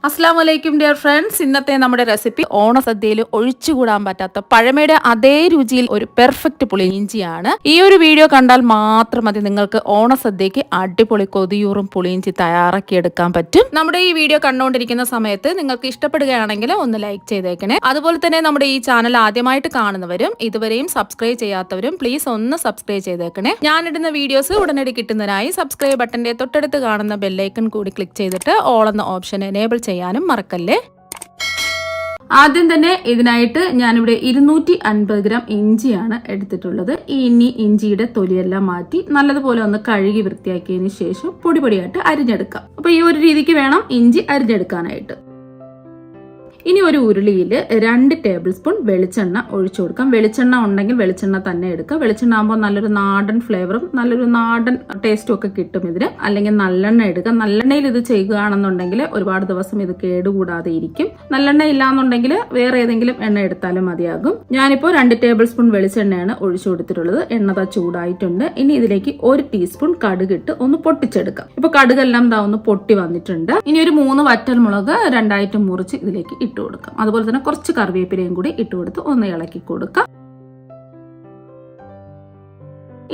അസ്സലാമലൈക്കും dear friends. ഇന്നത്തെ നമ്മുടെ റെസിപ്പി ഓണസദ്യയിൽ ഒഴിച്ചുകൂടാൻ പറ്റാത്ത പഴമയുടെ അതേ രുചിയിൽ ഒരു പെർഫെക്റ്റ് പുളിയിഞ്ചിയാണ്. ഈ ഒരു വീഡിയോ കണ്ടാൽ മാത്രം മതി നിങ്ങൾക്ക് ഓണസദ്യക്ക് അടിപൊളി കൊതിയൂറും പുളിയിഞ്ചി തയ്യാറാക്കി എടുക്കാൻ പറ്റും. നമ്മുടെ ഈ വീഡിയോ കണ്ടുകൊണ്ടിരിക്കുന്ന സമയത്ത് നിങ്ങൾക്ക് ഇഷ്ടപ്പെടുകയാണെങ്കിൽ ഒന്ന് ലൈക്ക് ചെയ്തേക്കണേ. അതുപോലെ തന്നെ നമ്മുടെ ഈ ചാനൽ ആദ്യമായിട്ട് കാണുന്നവരും ഇതുവരെയും സബ്സ്ക്രൈബ് ചെയ്യാത്തവരും പ്ലീസ് ഒന്ന് സബ്സ്ക്രൈബ് ചെയ്തേക്കണേ. ഞാനിടുന്ന വീഡിയോസ് ഉടനടി കിട്ടുന്നതിനായി സബ്സ്ക്രൈബ് ബട്ടന്റെ തൊട്ടടുത്ത് കാണുന്ന ബെല്ലൈക്കൺ കൂടി ക്ലിക്ക് ചെയ്തിട്ട് ഓൾ എന്ന ഓപ്ഷൻ എനേബിൾ ചെയ്യാനും മറക്കല്ലേ. ആദ്യം തന്നെ ഇതിനായിട്ട് ഞാനിവിടെ 250 ഗ്രാം ഇഞ്ചിയാണ് എടുത്തിട്ടുള്ളത്. ഇനി ഇഞ്ചിയുടെ തൊലിയെല്ലാം മാറ്റി നല്ലതുപോലെ ഒന്ന് കഴുകി വൃത്തിയാക്കിയതിന് ശേഷം പൊടിയായിട്ട് അരിഞ്ഞെടുക്കാം. അപ്പൊ ഈ ഒരു രീതിക്ക് വേണം ഇഞ്ചി അരിഞ്ഞെടുക്കാനായിട്ട്. ഇനി ഒരു ഉരുളിയിൽ 2 ടേബിൾ സ്പൂൺ വെളിച്ചെണ്ണ ഒഴിച്ചു കൊടുക്കാം. വെളിച്ചെണ്ണ ഉണ്ടെങ്കിൽ വെളിച്ചെണ്ണ തന്നെ എടുക്കുക. വെളിച്ചെണ്ണ ആകുമ്പോൾ നല്ലൊരു നാടൻ ഫ്ലേവറും നല്ലൊരു നാടൻ ടേസ്റ്റും ഒക്കെ കിട്ടും ഇതിന്. അല്ലെങ്കിൽ നല്ലെണ്ണ എടുക്കുക. നല്ലെണ്ണയിൽ ഇത് ചെയ്യുകയാണെന്നുണ്ടെങ്കിൽ ഒരുപാട് ദിവസം ഇത് കേടുകൂടാതെ ഇരിക്കും. നല്ലെണ്ണ ഇല്ലാന്നുണ്ടെങ്കിൽ വേറെ ഏതെങ്കിലും എണ്ണ എടുത്താലും മതിയാകും. ഞാനിപ്പോൾ 2 ടേബിൾ സ്പൂൺ വെളിച്ചെണ്ണയാണ് ഒഴിച്ചു കൊടുത്തിട്ടുള്ളത്. എണ്ണ ചൂടായിട്ടുണ്ട്. ഇനി ഇതിലേക്ക് 1 ടീസ്പൂൺ കടുകിട്ട് ഒന്ന് പൊട്ടിച്ചെടുക്കാം. ഇപ്പൊ കടുകെല്ലാം ഒന്ന് പൊട്ടി വന്നിട്ടുണ്ട്. ഇനി ഒരു 3 വറ്റൽമുളക് 2ആയിട്ട് മുറിച്ച് ഇതിലേക്ക് ഇട്ട് കൊടുക്കാം. അതുപോലെ തന്നെ കുറച്ച് കറിവേപ്പിലയും കൂടി ഇട്ട് കൊടുത്ത് ഒന്ന് ഇളക്കി കൊടുക്കാം.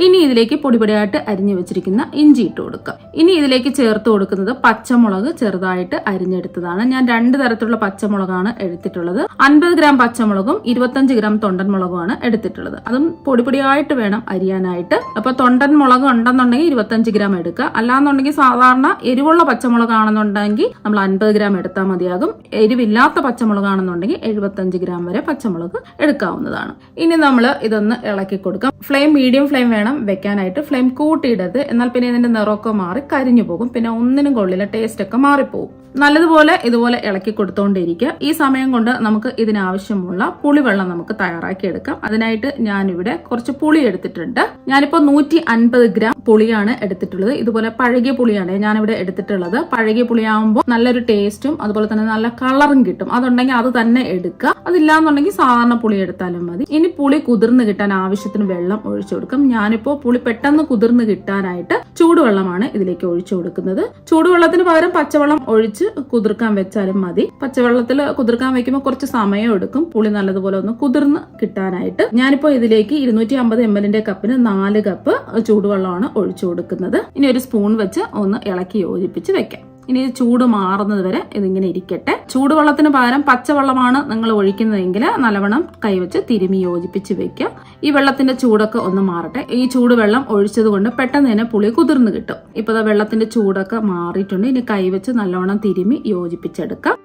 ഇനി ഇതിലേക്ക് പൊടിയായിട്ട് അരിഞ്ഞു വെച്ചിരിക്കുന്ന ഇഞ്ചി ഇട്ട് കൊടുക്കാം. ഇനി ഇതിലേക്ക് ചേർത്ത് കൊടുക്കുന്നത് പച്ചമുളക് ചെറുതായിട്ട് അരിഞ്ഞെടുത്തതാണ്. ഞാൻ 2 തരത്തിലുള്ള പച്ചമുളകാണ് എടുത്തിട്ടുള്ളത്. 50 ഗ്രാം പച്ചമുളകും 25 ഗ്രാം തൊണ്ടൻ മുളകുമാണ് എടുത്തിട്ടുള്ളത്. അതും പൊടിയായിട്ട് വേണം അരിയാനായിട്ട്. അപ്പൊ തൊണ്ടൻ മുളക് ഉണ്ടെന്നുണ്ടെങ്കിൽ 25 ഗ്രാം എടുക്കുക. അല്ലാന്നുണ്ടെങ്കിൽ സാധാരണ എരിവുള്ള പച്ചമുളകാണെന്നുണ്ടെങ്കിൽ നമ്മൾ 50 ഗ്രാം എടുത്താൽ മതിയാകും. എരിവില്ലാത്ത പച്ചമുളകാണെന്നുണ്ടെങ്കിൽ 75 ഗ്രാം വരെ പച്ചമുളക് എടുക്കാവുന്നതാണ്. ഇനി നമ്മൾ ഇതൊന്ന് ഇളക്കി കൊടുക്കാം. ഫ്ലെയിം മീഡിയം ഫ്ലെയിം വേണം വെക്കാനായിട്ട്. ഫ്ലെയിം കൂട്ടിയിടരുത്. എന്നാൽ പിന്നെ ഇതിന്റെ നിറമൊക്കെ മാറി കരിഞ്ഞു പോകും. പിന്നെ ഒന്നിനും കൊള്ളില്ല, ടേസ്റ്റ് ഒക്കെ മാറിപ്പോകും. നല്ലതുപോലെ ഇതുപോലെ ഇളക്കി കൊടുത്തോണ്ടിരിക്കുക. ഈ സമയം കൊണ്ട് നമുക്ക് ഇതിനാവശ്യമുള്ള പുളിവെള്ളം നമുക്ക് തയ്യാറാക്കി എടുക്കാം. അതിനായിട്ട് ഞാനിവിടെ കുറച്ച് പുളി എടുത്തിട്ടുണ്ട്. ഞാനിപ്പോൾ 150 ഗ്രാം പുളിയാണ് എടുത്തിട്ടുള്ളത്. ഇതുപോലെ പഴകിയ പുളിയാണ് ഞാനിവിടെ എടുത്തിട്ടുള്ളത്. പഴകിയ പുളിയാകുമ്പോൾ നല്ലൊരു ടേസ്റ്റും അതുപോലെ തന്നെ നല്ല കളറും കിട്ടും. അതുണ്ടെങ്കിൽ അത് തന്നെ എടുക്കുക. അതില്ലാന്നുണ്ടെങ്കിൽ സാധാരണ പുളി എടുത്താലും മതി. ഇനി പുളി കുതിർന്ന് കിട്ടാൻ ആവശ്യത്തിന് വെള്ളം ഒഴിച്ചു കൊടുക്കും. ഞാനിപ്പോൾ പുളി പെട്ടെന്ന് കുതിർന്ന് കിട്ടാനായിട്ട് ചൂടുവെള്ളമാണ് ഇതിലേക്ക് ഒഴിച്ചു കൊടുക്കുന്നത്. ചൂടുവെള്ളത്തിന് പകരം പച്ചവെള്ളം ഒഴിച്ച് കുതിർക്കാൻ വെച്ചാലും മതി. പച്ചവെള്ളത്തിൽ കുതിർക്കാൻ വെക്കുമ്പോൾ കുറച്ച് സമയം എടുക്കും പുളി നല്ലതുപോലെ ഒന്ന് കുതിർന്ന് കിട്ടാനായിട്ട്. ഞാനിപ്പോ ഇതിലേക്ക് 250 ml കപ്പിന് 4 കപ്പ് ചൂടുവെള്ളമാണ് ഒഴിച്ചു കൊടുക്കുന്നത്. ഇനി ഒരു സ്പൂൺ വെച്ച് ഒന്ന് ഇളക്കി യോജിപ്പിച്ച് വെക്കാം. ഇനി ചൂട് മാറുന്നത് വരെ ഇതിങ്ങനെ ഇരിക്കട്ടെ. ചൂടുവെള്ളത്തിന് പകരം പച്ചവെള്ളമാണ് നിങ്ങൾ ഒഴിക്കുന്നതെങ്കിൽ നല്ലവണ്ണം കൈവച്ച് തിരുമി യോജിപ്പിച്ച് വെക്കുക. ഈ വെള്ളത്തിന്റെ ചൂടൊക്കെ ഒന്ന് മാറട്ടെ. ഈ ചൂടുവെള്ളം ഒഴിച്ചത് കൊണ്ട് പെട്ടെന്ന് തന്നെ പുളി കുതിർന്ന് കിട്ടും. ഇപ്പൊ വെള്ളത്തിന്റെ ചൂടൊക്കെ മാറിയിട്ടുണ്ട്. ഇനി കൈവച്ച് നല്ലവണ്ണം തിരുമി യോജിപ്പിച്ചെടുക്കാം.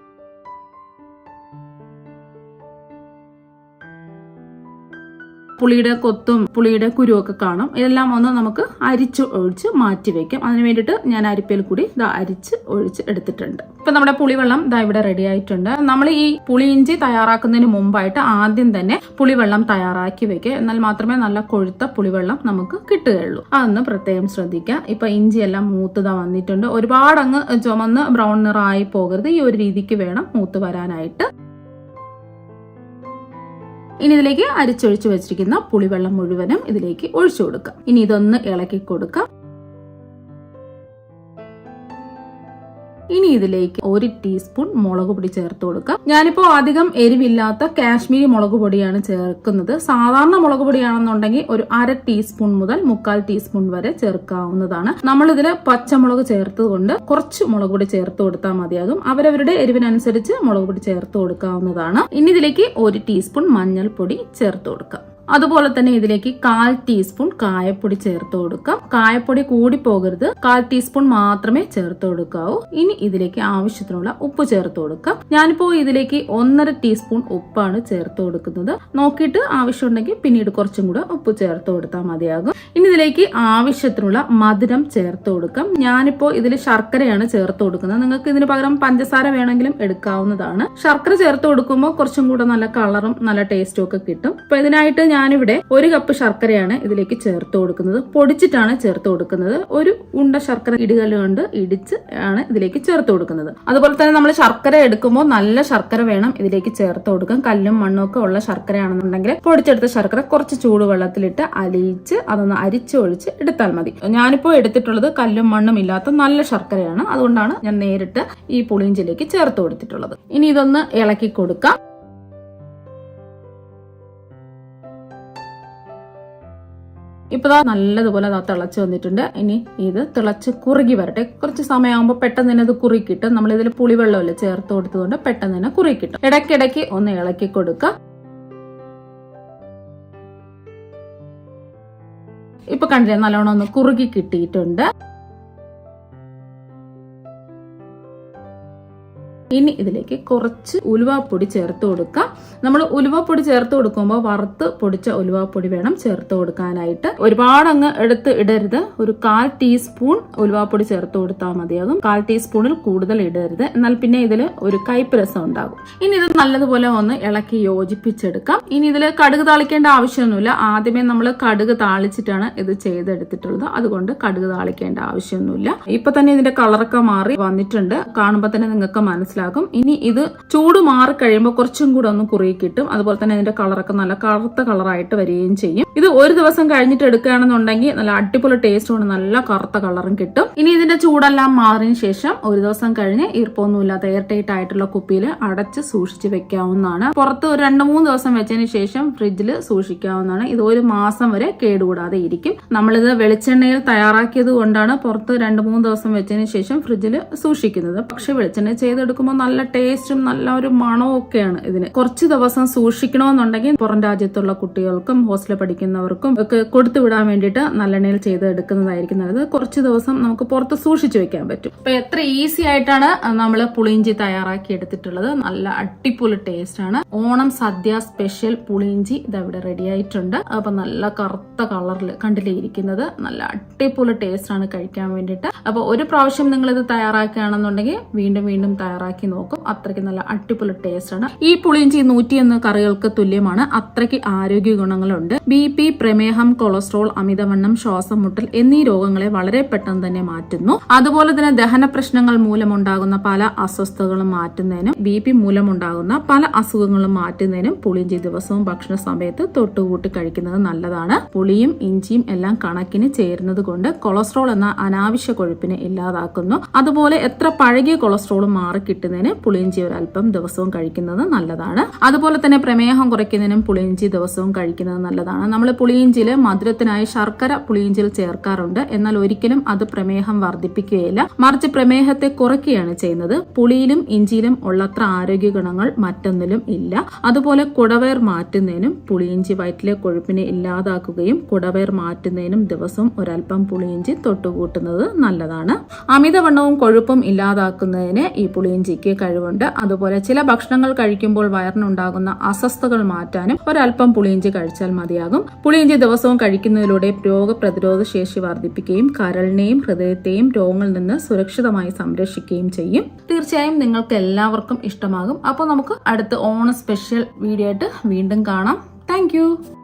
പുളിയുടെ കൊത്തും പുളിയുടെ കുരുവൊക്കെ കാണും. ഇതെല്ലാം ഒന്ന് നമുക്ക് അരിച്ച് ഒഴിച്ച് മാറ്റി വെക്കാം. അതിന് വേണ്ടിയിട്ട് ഞാൻ അരിപ്പയിൽ കൂടി അരിച്ച് ഒഴിച്ച് എടുത്തിട്ടുണ്ട്. ഇപ്പൊ നമ്മുടെ പുളിവെള്ളം ഇവിടെ റെഡി ആയിട്ടുണ്ട്. നമ്മൾ ഈ പുളിയിഞ്ചി തയ്യാറാക്കുന്നതിന് മുമ്പായിട്ട് ആദ്യം തന്നെ പുളിവെള്ളം തയ്യാറാക്കി വെക്കുക. എന്നാൽ മാത്രമേ നല്ല കൊഴുത്ത പുളിവെള്ളം നമുക്ക് കിട്ടുകയുള്ളൂ. അതൊന്ന് പ്രത്യേകം ശ്രദ്ധിക്കുക. ഇപ്പൊ ഇഞ്ചി എല്ലാം മൂത്തതാ വന്നിട്ടുണ്ട്. ഒരുപാട് അങ്ങ് ചുമന്ന് ബ്രൗൺ നിറമായി പോകരുത്. ഈ ഒരു രീതിക്ക് വേണം മൂത്ത് വരാനായിട്ട്. ഇനി ഇതിലേക്ക് അരിച്ചൊഴിച്ച് വെച്ചിരിക്കുന്ന പുളിവെള്ളം മുഴുവനും ഇതിലേക്ക് ഒഴിച്ചു കൊടുക്കാം. ഇനി ഇതൊന്ന് ഇളക്കി കൊടുക്കാം. ഇനി ഇതിലേക്ക് 1 ടീസ്പൂൺ മുളക് പൊടി ചേർത്ത് കൊടുക്കാം. ഞാനിപ്പോ അധികം എരിവില്ലാത്ത കാശ്മീരി മുളക് പൊടിയാണ് ചേർക്കുന്നത്. സാധാരണ മുളക് പൊടിയാണെന്നുണ്ടെങ്കിൽ ഒരു 1/2 ടീസ്പൂൺ മുതൽ 1/4 ടീസ്പൂൺ വരെ ചേർക്കാവുന്നതാണ്. നമ്മൾ ഇതില് പച്ചമുളക് ചേർത്തത് കൊണ്ട് കുറച്ച് മുളക് പൊടി ചേർത്ത് കൊടുത്താൽ മതിയാകും. അവരവരുടെ എരിവിനനുസരിച്ച് മുളക് പൊടി ചേർത്ത് കൊടുക്കാവുന്നതാണ്. ഇനി ഇതിലേക്ക് 1 ടീസ്പൂൺ മഞ്ഞൾപ്പൊടി ചേർത്ത് കൊടുക്കാം. അതുപോലെ തന്നെ ഇതിലേക്ക് 1/4 ടീസ്പൂൺ കായപ്പൊടി ചേർത്ത് കൊടുക്കാം. കായപ്പൊടി കൂടി പോകരുത്. 1/4 ടീസ്പൂൺ മാത്രമേ ചേർത്ത് കൊടുക്കാവൂ. ഇനി ഇതിലേക്ക് ആവശ്യത്തിനുള്ള ഉപ്പ് ചേർത്ത് കൊടുക്കാം. ഞാനിപ്പോ ഇതിലേക്ക് 1/2 ടീസ്പൂൺ ഉപ്പാണ് ചേർത്ത് കൊടുക്കുന്നത്. നോക്കിയിട്ട് ആവശ്യമുണ്ടെങ്കിൽ പിന്നീട് കുറച്ചും കൂടെ ഉപ്പ് ചേർത്ത് കൊടുത്താൽ മതിയാകും. ഇനി ഇതിലേക്ക് ആവശ്യത്തിനുള്ള മധുരം ചേർത്ത് കൊടുക്കാം. ഞാനിപ്പോ ഇതിൽ ശർക്കരയാണ് ചേർത്ത് കൊടുക്കുന്നത്. നിങ്ങൾക്ക് ഇതിന് പകരം പഞ്ചസാര വേണമെങ്കിലും എടുക്കാവുന്നതാണ്. ശർക്കര ചേർത്ത് കൊടുക്കുമ്പോൾ കുറച്ചും കൂടെ നല്ല കളറും നല്ല ടേസ്റ്റും ഒക്കെ കിട്ടും. അപ്പൊ ഇതിനായിട്ട് ഞാനിവിടെ 1 കപ്പ് ശർക്കരയാണ് ഇതിലേക്ക് ചേർത്ത് കൊടുക്കുന്നത്. പൊടിച്ചിട്ടാണ് ചേർത്ത് കൊടുക്കുന്നത്. ഒരു ഉണ്ട ശർക്കര ഇടുകല്ല് കൊണ്ട് ഇടിച്ച് ആണ് ഇതിലേക്ക് ചേർത്ത് കൊടുക്കുന്നത്. അതുപോലെ തന്നെ നമ്മൾ ശർക്കര എടുക്കുമ്പോൾ നല്ല ശർക്കര വേണം ഇതിലേക്ക് ചേർത്ത് കൊടുക്കാൻ. കല്ലും മണ്ണും ഒക്കെ ഉള്ള ശർക്കരയാണെന്നുണ്ടെങ്കിൽ പൊടിച്ചെടുത്ത ശർക്കര കുറച്ച് ചൂടുവെള്ളത്തിലിട്ട് അലിയിച്ച് അതൊന്ന് അരിച്ചൊഴിച്ച് എടുത്താൽ മതി. ഞാനിപ്പോൾ എടുത്തിട്ടുള്ളത് കല്ലും മണ്ണും ഇല്ലാത്ത നല്ല ശർക്കരയാണ്. അതുകൊണ്ടാണ് ഞാൻ നേരിട്ട് ഈ പുളിയിഞ്ചിയിലേക്ക് ചേർത്ത് കൊടുത്തിട്ടുള്ളത്. ഇനി ഇതൊന്ന് ഇളക്കി കൊടുക്കാം. ഇപ്പൊ നല്ലതുപോലെ തിളച്ച് വന്നിട്ടുണ്ട്. ഇനി ഇത് തിളച്ച് കുറുകി വരട്ടെ. കുറച്ച് സമയമാകുമ്പോൾ പെട്ടെന്ന് തന്നെ ഇത് കുറുക്കിട്ട് നമ്മൾ ഇതിൽ പുളിവെള്ളമല്ലേ ചേർത്ത് കൊടുത്തതുകൊണ്ട് പെട്ടെന്ന് തന്നെ കുറുക്കിട്ട് ഇടയ്ക്കിടയ്ക്ക് ഒന്ന് ഇളക്കി കൊടുക്കുക. ഇപ്പൊ കണ്ടില്ലേ, നല്ലോണം ഒന്ന് കുറുകി കിട്ടിയിട്ടുണ്ട്. ഇനി ഇതിലേക്ക് കുറച്ച് ഉലുവാപ്പൊടി ചേർത്ത് കൊടുക്കാം. നമ്മൾ ഉലുവാപ്പൊടി ചേർത്ത് കൊടുക്കുമ്പോൾ വറുത്ത് പൊടിച്ച ഉലുവാപ്പൊടി വേണം ചേർത്ത് കൊടുക്കാനായിട്ട്. ഒരുപാട് അങ്ങ് എടുത്ത് ഇടരുത്. ഒരു 1/4 ടീസ്പൂൺ ഉലുവാപ്പൊടി ചേർത്ത് കൊടുത്താൽ മതിയാകും. 1/4 ടീസ്പൂണിൽ കൂടുതൽ ഇടരുത്. എന്നാൽ പിന്നെ ഇതിൽ ഒരു കയ്പ്പ് രസം ഉണ്ടാകും. ഇനി ഇത് നല്ലതുപോലെ ഒന്ന് ഇളക്കി യോജിപ്പിച്ചെടുക്കാം. ഇനി ഇതിൽ കടുക് താളിക്കേണ്ട ആവശ്യമൊന്നുമില്ല. ആദ്യമേ നമ്മൾ കടുക് താളിച്ചിട്ടാണ് ഇത് ചെയ്തെടുത്തിട്ടുള്ളത്. അതുകൊണ്ട് കടുക് താളിക്കേണ്ട ആവശ്യമൊന്നുമില്ല. ഇപ്പൊ തന്നെ ഇതിന്റെ കളറൊക്കെ മാറി വന്നിട്ടുണ്ട്. കാണുമ്പോൾ തന്നെ നിങ്ങൾക്ക് മനസ്സിലാവും. ഇനി ഇത് ചൂട് മാറി കഴിയുമ്പോൾ കുറച്ചും കൂടെ ഒന്ന് കുറുകി കിട്ടും. അതുപോലെ തന്നെ ഇതിന്റെ കളറൊക്കെ നല്ല കറുത്ത കളറായിട്ട് വരികയും ചെയ്യും. ഇത് ഒരു ദിവസം കഴിഞ്ഞിട്ട് എടുക്കുകയാണെന്നുണ്ടെങ്കിൽ നല്ല അടിപൊളി ടേസ്റ്റ് കൊണ്ട് നല്ല കറുത്ത കളറും കിട്ടും. ഇനി ഇതിന്റെ ചൂടെല്ലാം മാറിയതിനു ശേഷം ഒരു ദിവസം കഴിഞ്ഞ് ഈർപ്പൊന്നുമില്ലാത്ത എയർ ടൈറ്റ് ആയിട്ടുള്ള കുപ്പിയിൽ അടച്ച് സൂക്ഷിച്ച് വെക്കാവുന്നതാണ്. പുറത്ത് ഒരു 2-3 ദിവസം വെച്ചതിന് ശേഷം ഫ്രിഡ്ജിൽ സൂക്ഷിക്കാവുന്നതാണ്. ഇത് 1 മാസം വരെ കേടുകൂടാതെ ഇരിക്കും. നമ്മളിത് വെളിച്ചെണ്ണയിൽ തയ്യാറാക്കിയത് കൊണ്ടാണ് പുറത്ത് 2-3 ദിവസം വെച്ചതിന് ശേഷം ഫ്രിഡ്ജിൽ സൂക്ഷിക്കുന്നത്. പക്ഷെ വെളിച്ചെണ്ണ ചെയ്തെടുക്കുമ്പോൾ നല്ല ടേസ്റ്റും നല്ല ഒരു മണവും ഒക്കെയാണ് ഇതിന്. കുറച്ച് ദിവസം സൂക്ഷിക്കണമെന്നുണ്ടെങ്കിൽ പുറം രാജ്യത്തുള്ള കുട്ടികൾക്കും ഹോസ്റ്റലിൽ പഠിക്കുന്നവർക്കും ഒക്കെ കൊടുത്തു വിടാൻ വേണ്ടിയിട്ട് നല്ലെണ്ണയിൽ ചെയ്തെടുക്കുന്നതായിരിക്കും നല്ലത്. കുറച്ച് ദിവസം നമുക്ക് പുറത്ത് സൂക്ഷിച്ചു വെക്കാൻ പറ്റും. അപ്പൊ എത്ര ഈസി ആയിട്ടാണ് നമ്മൾ പുളിയിഞ്ചി തയ്യാറാക്കി എടുത്തിട്ടുള്ളത്. നല്ല അടിപൊളി ടേസ്റ്റ് ആണ്. ഓണം സദ്യ സ്പെഷ്യൽ പുളിയിഞ്ചി ഇതവിടെ റെഡി ആയിട്ടുണ്ട്. അപ്പൊ നല്ല കറുത്ത കളറിൽ കണ്ടില്ലേ ഇരിക്കുന്നത്. നല്ല അടിപൊളി ടേസ്റ്റ് ആണ് കഴിക്കാൻ വേണ്ടിയിട്ട്. അപ്പൊ ഒരു പ്രാവശ്യം നിങ്ങൾ ഇത് തയ്യാറാക്കുകയാണെന്നുണ്ടെങ്കിൽ വീണ്ടും വീണ്ടും തയ്യാറാക്കി നോക്കും. അത്രയ്ക്ക് നല്ല അടിപൊളി ടേസ്റ്റ് ആണ്. ഈ പുളിയിഞ്ചി 101 കറികൾക്ക് തുല്യമാണ്. അത്രയ്ക്ക് ആരോഗ്യ ഗുണങ്ങളുണ്ട്. BP, പ്രമേഹം, കൊളസ്ട്രോൾ, അമിതവണ്ണം, ശ്വാസം മുട്ടൽ എന്നീ രോഗങ്ങളെ വളരെ പെട്ടെന്ന് തന്നെ മാറ്റുന്നു. അതുപോലെ തന്നെ ദഹന പ്രശ്നങ്ങൾ മൂലമുണ്ടാകുന്ന പല അസ്വസ്ഥതകളും മാറ്റുന്നതിനും BP മൂലമുണ്ടാകുന്ന പല അസുഖങ്ങളും മാറ്റുന്നതിനും പുളിയിഞ്ചി ദിവസവും ഭക്ഷണ സമയത്ത് തൊട്ടുകൂട്ടി കഴിക്കുന്നത് നല്ലതാണ്. പുളിയും ഇഞ്ചിയും എല്ലാം കണക്കിന് ചേരുന്നത് കൊണ്ട് കൊളസ്ട്രോൾ എന്ന അനാവശ്യ കൊഴുപ്പിനെ ഇല്ലാതാക്കുന്നു. അതുപോലെ എത്ര പഴകിയ കൊളസ്ട്രോളും മാറി കിട്ടുന്നതിന് പുളിയിഞ്ചി ഒരല്പം ദിവസവും കഴിക്കുന്നത് നല്ലതാണ്. അതുപോലെ തന്നെ പ്രമേഹം കുറയ്ക്കുന്നതിനും പുളിയിഞ്ചി ദിവസവും കഴിക്കുന്നത് നല്ലതാണ്. നമ്മൾ പുളിയിഞ്ചിയിൽ മധുരത്തിനായി ശർക്കര പുളിയിഞ്ചിയിൽ ചേർക്കാറുണ്ട്. എന്നാൽ ഒരിക്കലും അത് പ്രമേഹം വർദ്ധിപ്പിക്കുകയില്ല. മറിച്ച് പ്രമേഹത്തെ കുറയ്ക്കുകയാണ് ചെയ്യുന്നത്. പുളിയിലും ഇഞ്ചിയിലും ഉള്ളത്ര ആരോഗ്യ ഗുണങ്ങൾ മറ്റൊന്നിലും ഇല്ല. അതുപോലെ കുടവയർ മാറ്റുന്നതിനും പുളിയിഞ്ചി വയറ്റിലെ കൊഴുപ്പിനെ ഇല്ലാതാക്കുകയും കുടവയർ മാറ്റുന്നതിനും ദിവസവും ഒരല്പം പുളിയിഞ്ചി തൊട്ടുകൂട്ടുന്നത് നല്ലതാണ്. അമിതവണ്ണവും കൊഴുപ്പും ഇല്ലാതാക്കുന്നതിന് ഈ പുളിയിഞ്ചിക്ക് കഴിവുണ്ട്. അതുപോലെ ചില ഭക്ഷണങ്ങൾ കഴിക്കുമ്പോൾ വയറിനുണ്ടാകുന്ന അസ്വസ്ഥതകൾ മാറ്റാനും ഒരല്പം പുളിയിഞ്ചി കഴിച്ചാൽ മതിയാകും. പുളിയിഞ്ചി ദിവസവും കഴിക്കുന്നതിലൂടെ രോഗപ്രതിരോധ ശേഷി വർദ്ധിപ്പിക്കുകയും കരളിനെയും ഹൃദയത്തെയും രോഗങ്ങളിൽ നിന്ന് സുരക്ഷിതമായി സംരക്ഷിക്കുകയും ചെയ്യും. തീർച്ചയായും നിങ്ങൾക്ക് എല്ലാവർക്കും ഇഷ്ടമാകും. അപ്പോൾ നമുക്ക് അടുത്ത ഓണ സ്പെഷ്യൽ വീഡിയോ ആയിട്ട് വീണ്ടും കാണാം. താങ്ക്